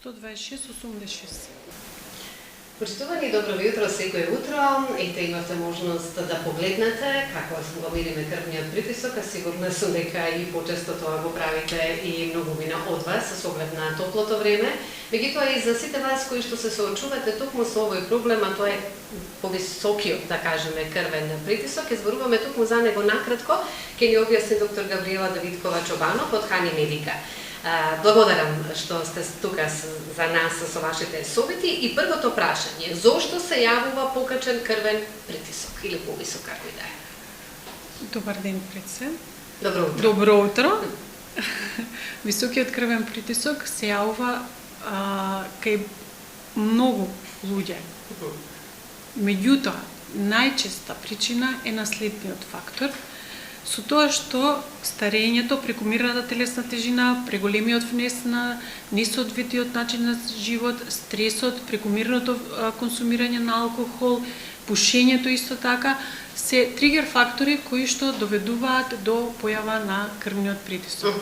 126-86. Почитувани, добро утро секој утро. Ете, имавте можност да погледнете како го мериме крвниот притисок, а сигурна сум дека и почесто тоа го правите и многумина од вас со оглед на топлото време. Меѓутоа и за сите вас кои што се соочувате токму со овој проблем, а тоа е повисокиот, да кажеме, крвен притисок, ќе зборуваме токму за него накратко, ќе ни објасни доктор Габриела Давидкова Чобанов од Хани Медика. Благодарам што сте тука за нас со вашите совети. И првото прашање, зошто се јавува покачен крвен притисок или повисок, како и да е? Добар ден пред се. Добро утро. Добро утро. Високиот крвен притисок се јавува кај многу луѓе. Меѓутоа, најчеста причина е наследниот фактор, со тоа што старењето, прекомерната телесна тежина, преголемиот внес на несоодветниот начин на живот, стресот, прекомерното консумирање на алкохол, пушењето исто така, се тригер фактори кои што доведуваат до појава на крвниот притисок.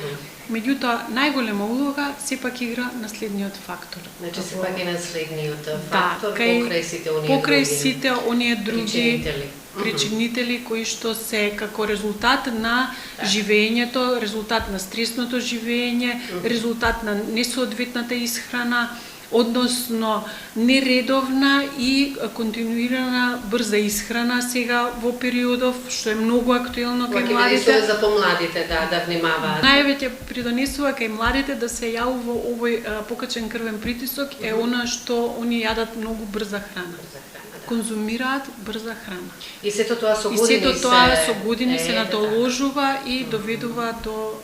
Меѓутоа, најголема улога сепак игра наследниот фактор. Значи сепак е наследниот фактор покрај сите оние други причинители кои што се како резултат на живеењето, резултат на стресното живеење, резултат на несоодветната исхрана, односно нередовна и континуирана брза исхрана сега во периодов, што е многу актуелно кај младите. За помладите да внимаваат. Највеќе придонесува кај младите да се јавува овој покачен крвен притисок е она што они јадат многу брза храна. Конзумираат брза храна. И сето тоа со години се надоложува и доведува до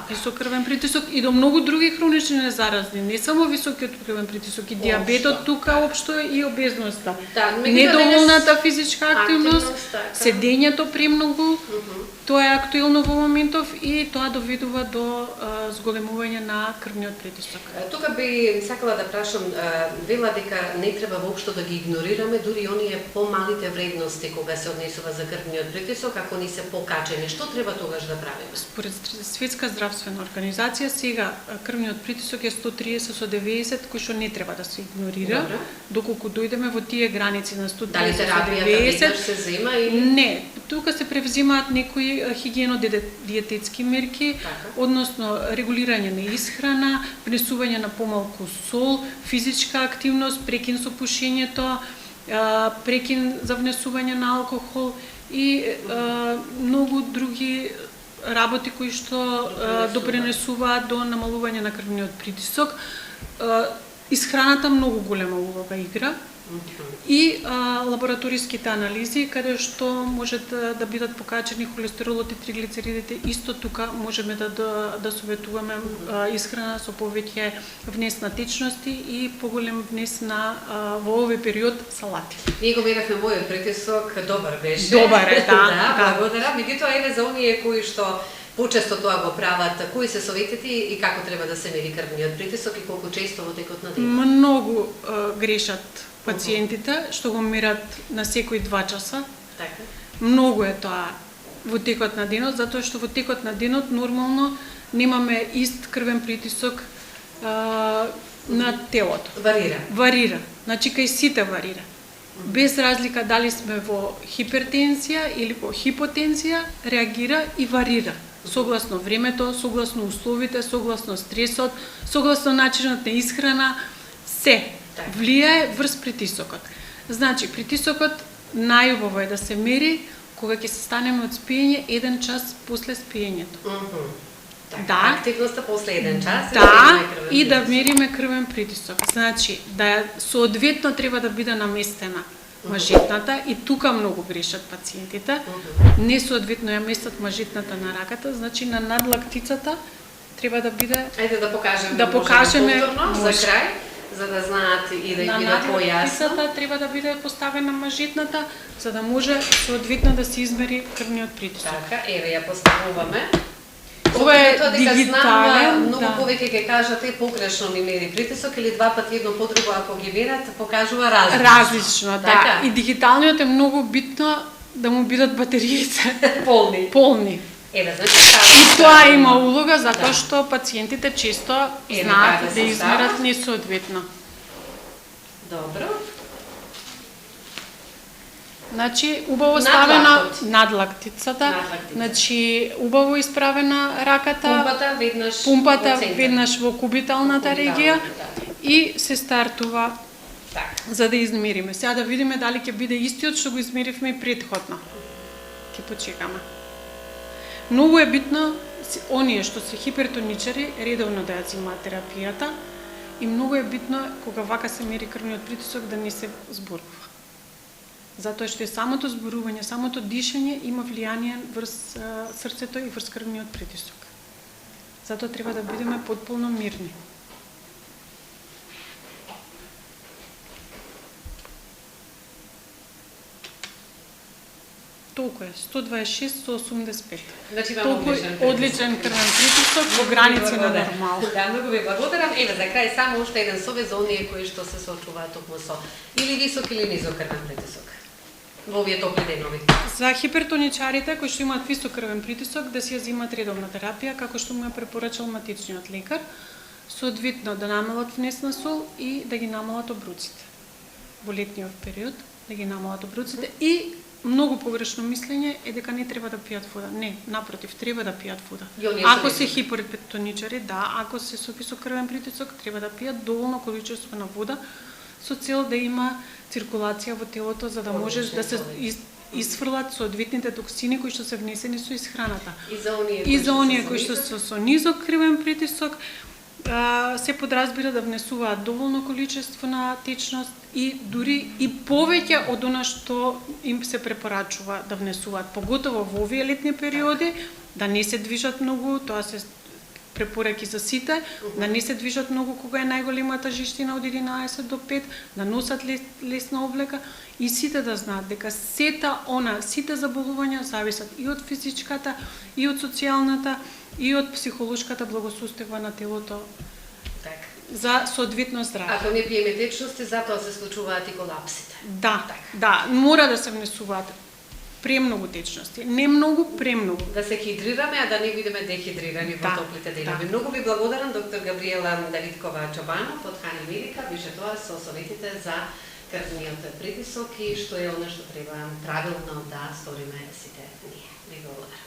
висок крвен притисок и до многу други хронични незаразни, не само високиот крвен притисок, и диабетот тука општо и обезноста. Недоволната физичка активност, седењето премногу, тоа е актуелно во моментов и тоа доведува до зголемување на крвниот притисок. Тука би сакала да прашам, вела дека не треба воопшто да ги игнорираме дури оние помалите вредности кога се однесува за крвниот притисок, ако ни се покачени. Што треба тогаш да правиме? Според Светска здравствена организација сега крвниот притисок е 130/90, кој што не треба да се игнорира. Доколку дојдеме во тие граници на 130/90. Дали терапијата се зема или не? Тука се превзимаат некои хигиено-диететски мерки, односно регулирање на исхрана, внесување на помалку сол, физичка активност, прекин со пушењето, прекин за внесување на алкохол и многу други работи кои што допринесуваат до намалување на крвниот притисок. Исхраната многу голема улога игра. И лабораториските анализи, каде што можат да бидат покачени холестеролот и триглицеридите, исто тука можеме да советуваме исхрана со повеќе внес на течности и поголем внес на во овој период салати. Ние го меравме мојот притисок, добар беше. Добар е, да. Благодарам. Меѓутоа еве за оние кои што почесто тоа го прават, кои се советите и како треба да се мери крвниот притисок и колку често во текот на денот? Многу грешат пациентите што го мерат на секои 2 часа. Така. Многу е тоа во текот на денот, затоа што во текот на денот нормално немаме ист крвен притисок на телото. Варира. Значи кај сите варира. Без разлика дали сме во хипертензија или во хипотензија, реагира и варира. Согласно времето, согласно условите, согласно стресот, согласно начинот на исхрана, се влијае врз притисокот. Значи, притисокот најубаво е да се мери кога ќе се станеме од спиење 1 час после спиењето. Активноста после 1 час. И да мериме крвен притисок. Значи, да соодветно треба да биде наместена мажетната и тука многу грешат пациентите. Несоодветно ја местат мажетната на раката, значи на надлактицата треба да биде. Ајде да покажеме за крај, за да знаат и да им биде појасно. На надлактицата треба да биде поставена мажетната, за да може соодветно да се измери крвниот притисок. Така, еве ја поставуваме. Ова е дигитален, многу повеќе ќе кажате погрешно ми мери притисок или 2 пати едно подруго ако ги мерат покажува различно. Различно, да. И дигиталниот е многу битно да му бидат батериите полни. Еве, значи И тоа има улога затоа што пациентите често знаат да измерат несоодветно. Добро. Значи, убаво ставена надлактицата, значи убаво исправена раката, пумпата веднаш во кубиталната регија и се стартува за да измериме. Сега да видиме дали ќе биде истиот што го измеривме и претходно. Ќе почекаме. Многу е битно оние што се хипертоничари редовно да ја земаат терапијата и многу е битно кога вака се мери крвниот притисок да не се зборува. Затоа што самото зборување, самото дишење има влијание врз срцето и врз крвниот притисок. Затоа треба да бидеме потполно мирни. Толку е, 126-185. Значи толку одличен крвен притисок во граници на нормал. Да, многу ви благодарам. Еве за крај само уште еден совет за оние кои што се соочуваат токму со или висок или низок крвен притисок во овие топли денови. За хипертоничарите кои што имаат висок крвен притисок да си ја земат редовна терапија како што му ја препорачал матичниот лекар, соодветно да намалат внесна сол и да ги намалат обруците. Во летниот период да ги намалат обруците и многу погрешно мислење е дека не треба да пијат вода. Не, напротив, треба да пијат вода. Ако се хипертоничари, да, ако се со висок крвен притисок, треба да пијат доволно количество на вода со цел да има циркулација во телото за да може да се изфрлат соодветните токсини кои што се внесени со исхраната. И за оние кои што се со низок крвен притисок се подразбира да внесуваат доволно количество на течност и дури и повеќе од она што им се препорачува да внесуваат, поготово во овие летни периоди, да не се движат многу, тоа се препораки за сите, да не се движат многу кога е најголемата жиштина од 11 до 5, да носат лесна облека и сите да знаат дека сите заболувања зависат и од физичката, и од социјалната, и од психолошката благосостојба на телото за соодветно здраве. Ако не пиеме течности, затоа се случуваат и колапсите. Да, мора да се внесуваат премногу течности, не многу, премногу. Да се хидрираме, а да не бидеме дехидрирани во топлите денови. Многу ви благодарам, доктор Габриела Давидкова Чобанов од Хани Медика, више тоа со советите за крвниот притисок и што е она што треба правилно да сториме сите ние. Ви благодарам.